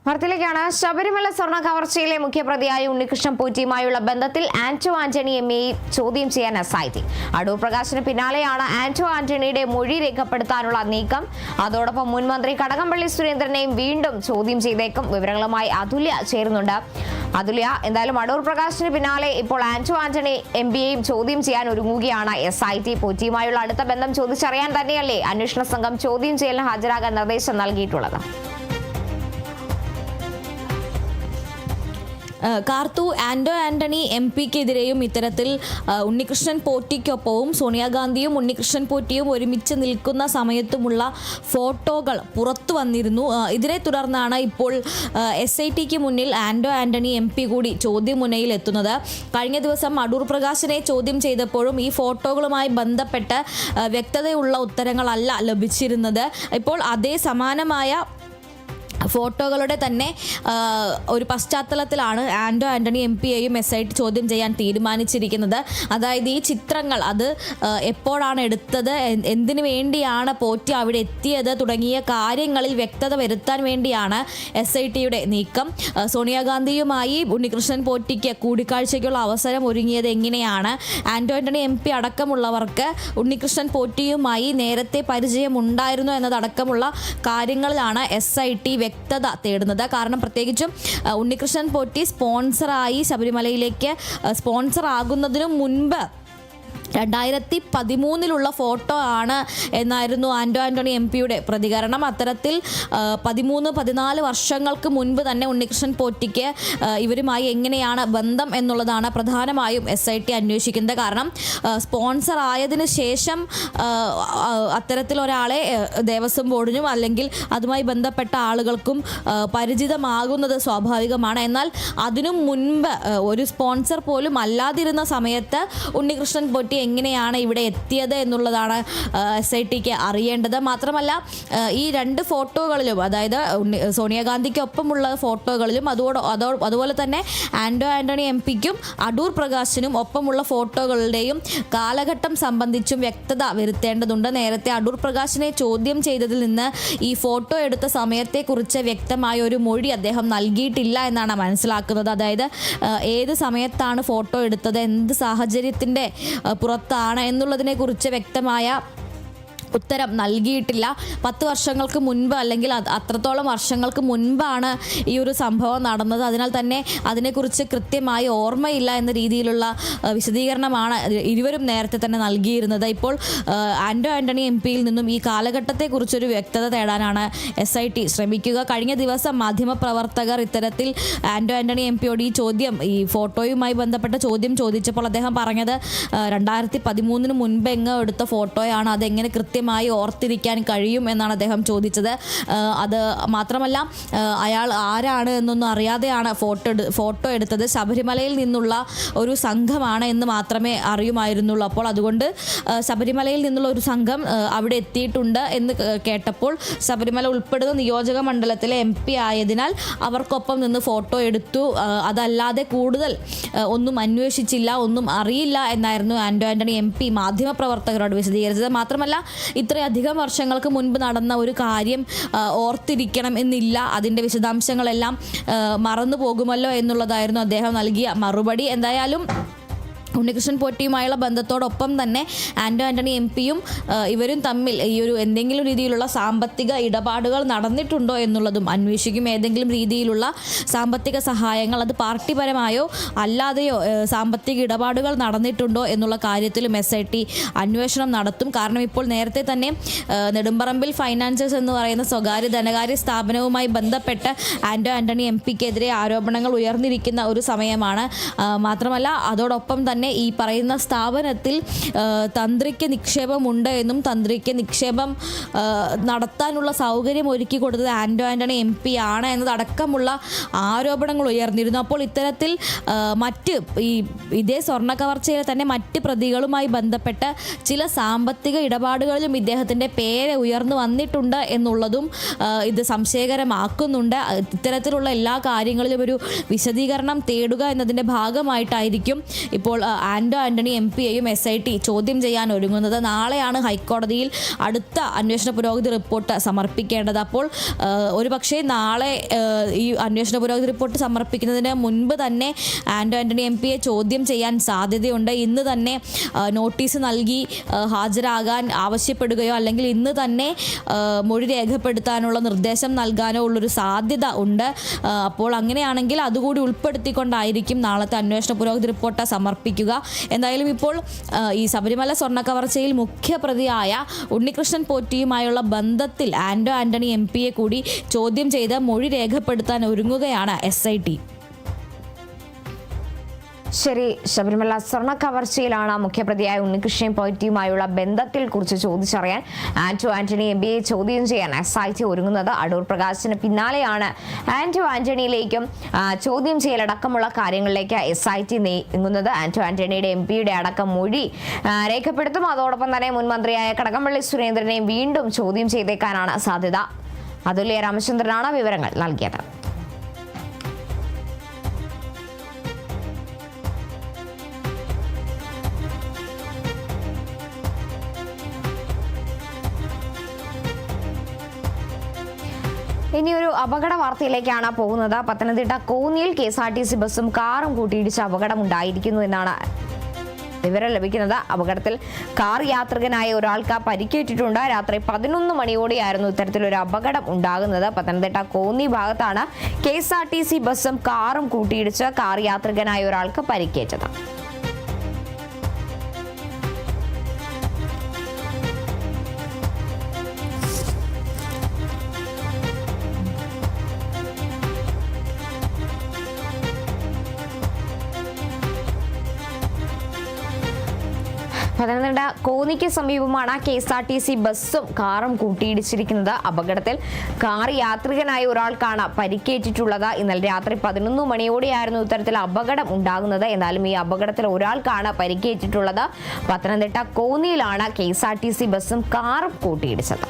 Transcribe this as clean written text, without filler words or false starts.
വാർത്തയിലേക്കാണ്. ശബരിമല സ്വർണ്ണ കവർച്ചയിലെ മുഖ്യപ്രതിയായ ഉണ്ണികൃഷ്ണൻ പോറ്റിയുമായുള്ള ബന്ധത്തിൽ ആന്റോ ആന്റണി എംഎയെ ചോദ്യം ചെയ്യാൻ എസ്ഐടി. അടൂർ പ്രകാശിന് പിന്നാലെയാണ് ആന്റോ ആന്റണിയുടെ മൊഴി രേഖപ്പെടുത്താനുള്ള നീക്കം. അതോടൊപ്പം മുൻ മന്ത്രി കടകംപള്ളി സുരേന്ദ്രനെയും വീണ്ടും ചോദ്യം ചെയ്തേക്കും. വിവരങ്ങളുമായി അതുല്യ ചേരുന്നുണ്ട്. അതുല്യ, എന്തായാലും അടൂർ പ്രകാശിന് പിന്നാലെ ഇപ്പോൾ ആന്റോ ആന്റണി എംപിയെയും ചോദ്യം ചെയ്യാൻ ഒരുങ്ങുകയാണ് എസ്ഐടി. പോറ്റിയുമായുള്ള അടുത്ത ബന്ധം ചോദിച്ചറിയാൻ തന്നെയല്ലേ അന്വേഷണ സംഘം ചോദ്യം ചെയ്യലിന് ഹാജരാകാൻ നിർദ്ദേശം നൽകിയിട്ടുള്ളത്? കാർത്തു, ആന്റോ ആന്റണി എം പിക്കെതിരെയും ഇത്തരത്തിൽ ഉണ്ണികൃഷ്ണൻ പോറ്റിക്കൊപ്പവും സോണിയാഗാന്ധിയും ഉണ്ണികൃഷ്ണൻ പോറ്റിയും ഒരുമിച്ച് നിൽക്കുന്ന സമയത്തുമുള്ള ഫോട്ടോകൾ പുറത്തു വന്നിരുന്നു. ഇതിനെ തുടർന്നാണ് ഇപ്പോൾ SITക്ക് മുന്നിൽ ആന്റോ ആന്റണി എം പി കൂടി ചോദ്യമുനയിൽ എത്തുന്നത്. കഴിഞ്ഞ ദിവസം അടൂർ പ്രകാശിനെ ചോദ്യം ചെയ്തപ്പോഴും ഈ ഫോട്ടോകളുമായി ബന്ധപ്പെട്ട് വ്യക്തതയുള്ള ഉത്തരങ്ങളല്ല ലഭിച്ചിരുന്നത്. ഇപ്പോൾ അതേ സമാനമായ ഫോട്ടോകളുടെ തന്നെ ഒരു പശ്ചാത്തലത്തിലാണ് ആന്റോ ആന്റണി എം പിയെയും SIT ചോദ്യം ചെയ്യാൻ തീരുമാനിച്ചിരിക്കുന്നത്. അതായത് ഈ ചിത്രങ്ങൾ അത് എപ്പോഴാണ് എടുത്തത്, എന്തിനു വേണ്ടിയാണ് പോറ്റി അവിടെ എത്തിയത് തുടങ്ങിയ കാര്യങ്ങളിൽ വ്യക്തത വരുത്താൻ വേണ്ടിയാണ് SITയുടെ നീക്കം. സോണിയാഗാന്ധിയുമായി ഉണ്ണികൃഷ്ണൻ പോറ്റിക്ക് കൂടിക്കാഴ്ചയ്ക്കുള്ള അവസരം ഒരുങ്ങിയത് എങ്ങനെയാണ്, ആന്റോ ആന്റണി എം പി അടക്കമുള്ളവർക്ക് ഉണ്ണികൃഷ്ണൻ പോറ്റിയുമായി നേരത്തെ പരിചയമുണ്ടായിരുന്നു എന്നതടക്കമുള്ള കാര്യങ്ങളിലാണ് SIT വ്യക്തത തേടുന്നത്. കാരണം പ്രത്യേകിച്ചും ഉണ്ണികൃഷ്ണൻ പോറ്റി സ്പോൺസറായി ശബരിമലയിലേക്ക് സ്പോൺസർ ആകുന്നതിനു മുൻപ് 2013 ഫോട്ടോ ആണ് എന്നായിരുന്നു ആന്റോ ആന്റണി എം പിയുടെ പ്രതികരണം. അത്തരത്തിൽ 13-14 വർഷങ്ങൾക്ക് മുൻപ് തന്നെ ഉണ്ണികൃഷ്ണൻ പോറ്റിക്ക് ഇവരുമായി എങ്ങനെയാണ് ബന്ധം എന്നുള്ളതാണ് പ്രധാനമായും SIT അന്വേഷിക്കുന്നത്. കാരണം സ്പോൺസർ ആയതിനു ശേഷം അത്തരത്തിലൊരാളെ ദേവസ്വം ബോർഡിനും അല്ലെങ്കിൽ അതുമായി ബന്ധപ്പെട്ട ആളുകൾക്കും പരിചിതമാകുന്നത് സ്വാഭാവികമാണ്. എന്നാൽ അതിനു മുൻപ് ഒരു സ്പോൺസർ പോലും അല്ലാതിരുന്ന സമയത്ത് ഉണ്ണികൃഷ്ണൻ പോറ്റി എങ്ങനെയാണ് ഇവിടെ എത്തിയത് എന്നുള്ളതാണ് SITക്ക് അറിയേണ്ടത്. മാത്രമല്ല ഈ രണ്ട് ഫോട്ടോകളിലും, അതായത് സോണിയാഗാന്ധിക്കൊപ്പമുള്ള ഫോട്ടോകളിലും അതുപോലെ തന്നെ ആന്റോ ആന്റണി എം പിക്കും അടൂർ പ്രകാശിനും ഒപ്പമുള്ള ഫോട്ടോകളുടെയും കാലഘട്ടം സംബന്ധിച്ചും വ്യക്തത വരുത്തേണ്ടതുണ്ട്. നേരത്തെ അടൂർ പ്രകാശിനെ ചോദ്യം ചെയ്തതിൽ നിന്ന് ഈ ഫോട്ടോ എടുത്ത സമയത്തെക്കുറിച്ച് വ്യക്തമായ ഒരു മൊഴി അദ്ദേഹം നൽകിയിട്ടില്ല എന്നാണ് മനസ്സിലാക്കുന്നത്. അതായത് ഏത് സമയത്താണ് ഫോട്ടോ എടുത്തത്, എന്ത് സാഹചര്യത്തിൻ്റെ പുറത്താണ് എന്നുള്ളതിനെക്കുറിച്ച് വ്യക്തമായ ഉത്തരം നൽകിയിട്ടില്ല. 10 വർഷങ്ങൾക്ക് മുൻപ് അല്ലെങ്കിൽ അത്രത്തോളം വർഷങ്ങൾക്ക് മുൻപാണ് ഈ ഒരു സംഭവം നടന്നത്. അതിനാൽ തന്നെ അതിനെക്കുറിച്ച് കൃത്യമായി ഓർമ്മയില്ല എന്ന രീതിയിലുള്ള വിശദീകരണമാണ് ഇരുവരും നേരത്തെ തന്നെ നൽകിയിരുന്നത്. ഇപ്പോൾ ആന്റോ ആന്റണി എം പിയിൽ നിന്നും ഈ കാലഘട്ടത്തെക്കുറിച്ചൊരു വ്യക്തത തേടാനാണ് SIT ശ്രമിക്കുക. കഴിഞ്ഞ ദിവസം മാധ്യമപ്രവർത്തകർ ഇത്തരത്തിൽ ആന്റോ ആന്റണി എം പിയോട് ഈ ഫോട്ടോയുമായി ബന്ധപ്പെട്ട ചോദ്യം ചോദിച്ചപ്പോൾ അദ്ദേഹം പറഞ്ഞത് 2013 മുൻപ് എങ്ങോ എടുത്ത ഫോട്ടോയാണ്, അതെങ്ങനെ കൃത്യമായി ഓർത്തിരിക്കാൻ കഴിയും എന്നാണ് അദ്ദേഹം ചോദിച്ചത്. അത് മാത്രമല്ല അയാൾ ആരാണ് എന്നൊന്നും അറിയാതെയാണ് ഫോട്ടോ എടുത്തത്. ശബരിമലയിൽ നിന്നുള്ള ഒരു സംഘമാണ് എന്ന് മാത്രമേ അറിയുമായിരുന്നുള്ളൂ. അപ്പോൾ അതുകൊണ്ട് ശബരിമലയിൽ നിന്നുള്ള ഒരു സംഘം അവിടെ എത്തിയിട്ടുണ്ട് എന്ന് കേട്ടപ്പോൾ ശബരിമല ഉൾപ്പെടുന്ന നിയോജക മണ്ഡലത്തിലെ MP ആയതിനാൽ അവർക്കൊപ്പം നിന്ന് ഫോട്ടോ എടുത്തു, അതല്ലാതെ കൂടുതൽ ഒന്നും അന്വേഷിച്ചില്ല, ഒന്നും അറിയില്ല എന്നായിരുന്നു ആന്റോ ആന്റണി MP മാധ്യമപ്രവർത്തകരോട് വിശദീകരിച്ചത്. മാത്രമല്ല ഇത്രയധികം വർഷങ്ങൾക്ക് മുൻപ് നടന്ന ഒരു കാര്യം ഓർത്തിരിക്കണം എന്നില്ല, അതിൻ്റെ വിശദാംശങ്ങളെല്ലാം മറന്നു പോകുമല്ലോ എന്നുള്ളതായിരുന്നു അദ്ദേഹം നൽകിയ മറുപടി. എന്തായാലും ഉണ്ണികൃഷ്ണൻ പോറ്റിയുമായുള്ള ബന്ധത്തോടൊപ്പം തന്നെ ആന്റോ ആന്റണി എം പിയും ഇവരും തമ്മിൽ ഈ ഒരു എന്തെങ്കിലും രീതിയിലുള്ള സാമ്പത്തിക ഇടപാടുകൾ നടന്നിട്ടുണ്ടോ എന്നുള്ളതും അന്വേഷിക്കും. ഏതെങ്കിലും രീതിയിലുള്ള സാമ്പത്തിക സഹായങ്ങൾ, അത് പാർട്ടിപരമായോ അല്ലാതെയോ സാമ്പത്തിക ഇടപാടുകൾ നടന്നിട്ടുണ്ടോ എന്നുള്ള കാര്യത്തിലും SIT അന്വേഷണം നടത്തും. കാരണം ഇപ്പോൾ നേരത്തെ തന്നെ നെടുമ്പറമ്പിൽ ഫൈനാൻസേഴ്സ് എന്ന് പറയുന്ന സ്വകാര്യ ധനകാര്യ സ്ഥാപനവുമായി ബന്ധപ്പെട്ട് ആന്റോ ആന്റണി എം പിക്കെതിരെ ആരോപണങ്ങൾ ഉയർന്നിരിക്കുന്ന ഒരു സമയമാണ്. മാത്രമല്ല അതോടൊപ്പം തന്നെ ഈ പറയുന്ന സ്ഥാപനത്തിൽ തന്ത്രിക്ക് നിക്ഷേപമുണ്ട് എന്നും തന്ത്രിക്ക് നിക്ഷേപം നടത്താനുള്ള സൗകര്യം ഒരുക്കി കൊടുത്തത് ആന്റോ ആന്റണി എം പി ആണ് എന്നതടക്കമുള്ള ആരോപണങ്ങൾ ഉയർന്നിരുന്നു. അപ്പോൾ ഇത്തരത്തിൽ ഇതേ സ്വർണ്ണ കവർച്ചയിലെ തന്നെ മറ്റ് പ്രതികളുമായി ബന്ധപ്പെട്ട് ചില സാമ്പത്തിക ഇടപാടുകളിലും ഇദ്ദേഹത്തിൻ്റെ പേര് ഉയർന്നു വന്നിട്ടുണ്ട് എന്നുള്ളതും ഇത് സംശയകരമാക്കുന്നുണ്ട്. ഇത്തരത്തിലുള്ള എല്ലാ കാര്യങ്ങളിലും ഒരു വിശദീകരണം തേടുക എന്നതിൻ്റെ ഭാഗമായിട്ടായിരിക്കും ഇപ്പോൾ ആന്റോ ആന്റണി MP-യെയും SIT ചോദ്യം ചെയ്യാൻ ഒരുങ്ങുന്നത്. നാളെയാണ് ഹൈക്കോടതിയിൽ അടുത്ത അന്വേഷണ പുരോഗതി റിപ്പോർട്ട് സമർപ്പിക്കേണ്ടത്. അപ്പോൾ ഒരുപക്ഷെ നാളെ ഈ അന്വേഷണ പുരോഗതി റിപ്പോർട്ട് സമർപ്പിക്കുന്നതിന് മുൻപ് തന്നെ ആന്റോ ആന്റണി MP-യെ ചോദ്യം ചെയ്യാൻ സാധ്യതയുണ്ട്. ഇന്ന് തന്നെ നോട്ടീസ് നൽകി ഹാജരാകാൻ ആവശ്യപ്പെടുകയോ അല്ലെങ്കിൽ ഇന്ന് തന്നെ മൊഴി രേഖപ്പെടുത്താനുള്ള നിർദ്ദേശം നൽകാനോ ഉള്ളൊരു സാധ്യത ഉണ്ട്. അപ്പോൾ അങ്ങനെയാണെങ്കിൽ അതുകൂടി ഉൾപ്പെടുത്തിക്കൊണ്ടായിരിക്കും നാളത്തെ അന്വേഷണ പുരോഗതി റിപ്പോർട്ട് സമർപ്പിക്കുക. എന്തായാലും ഇപ്പോൾ ഈ ശബരിമല സ്വർണ്ണക്കവർച്ചയിൽ മുഖ്യപ്രതിയായ ഉണ്ണികൃഷ്ണൻ പോറ്റിയുമായുള്ള ബന്ധത്തിൽ ആന്റോ ആന്റണി MP-യെ കൂടി ചോദ്യം ചെയ്ത് മൊഴി രേഖപ്പെടുത്താൻ ഒരുങ്ങുകയാണ് SIT. ശരി, ശബരിമല സ്വർണ്ണ കവർച്ചയിലാണ് മുഖ്യപ്രതിയായ ഉണ്ണികൃഷ്ണൻ പോറ്റിയുമായുള്ള ബന്ധത്തിൽ കുറിച്ച് ചോദിച്ചറിയാൻ ആന്റോ ആന്റണി MP-യെ ചോദ്യം ചെയ്യാൻ SIT ഒരുങ്ങുന്നത്. അടൂർ പ്രകാശിന് പിന്നാലെയാണ് ആന്റോ ആന്റണിയിലേക്കും ചോദ്യം ചെയ്യലടക്കമുള്ള കാര്യങ്ങളിലേക്ക് SIT നീങ്ങുന്നത്. ആന്റോ ആന്റണിയുടെ MP-യുടെ അടക്കം മൊഴി രേഖപ്പെടുത്തും. അതോടൊപ്പം തന്നെ മുൻ മന്ത്രിയായ കടകംപള്ളി സുരേന്ദ്രനെയും വീണ്ടും ചോദ്യം ചെയ്തേക്കാനാണ് സാധ്യത. അതുല്യ രാമചന്ദ്രനാണ് വിവരങ്ങൾ നൽകിയത്. ഇനി ഒരു അപകട വാർത്തയിലേക്കാണ് പോകുന്നത്. പത്തനംതിട്ട കോന്നിയിൽ KSRTC ബസ്സും കാറും കൂട്ടിയിടിച്ച് അപകടമുണ്ടായിരിക്കുന്നു എന്നാണ് വിവരം ലഭിക്കുന്നത്. അപകടത്തിൽ കാർ യാത്രികനായ ഒരാൾക്ക് പരിക്കേറ്റിട്ടുണ്ട്. രാത്രി 11 മണിയോടെയായിരുന്നു ഇത്തരത്തിലൊരു അപകടം ഉണ്ടാകുന്നത്. പത്തനംതിട്ട കോന്നി ഭാഗത്താണ് KSRTC ബസ്സും കാറും കൂട്ടിയിടിച്ച് കാർ യാത്രികനായ ഒരാൾക്ക് പരിക്കേറ്റത്. പത്തനംതിട്ട കോന്നിക്ക് സമീപമാണ് KSRTC ബസ്സും കാറും കൂട്ടിയിടിച്ചിരിക്കുന്നത്. അപകടത്തിൽ കാർ യാത്രികനായ ഒരാൾക്കാണ് പരിക്കേറ്റിട്ടുള്ളത്. ഇന്നലെ രാത്രി 11 മണിയോടെയായിരുന്നു ഇത്തരത്തിൽ അപകടം ഉണ്ടാകുന്നത്. എന്നാലും ഈ അപകടത്തിൽ ഒരാൾക്കാണ് പരിക്കേറ്റിട്ടുള്ളത്. പത്തനംതിട്ട കോന്നിയിലാണ് KSRTC ബസ്സും കാറും കൂട്ടിയിടിച്ചത്.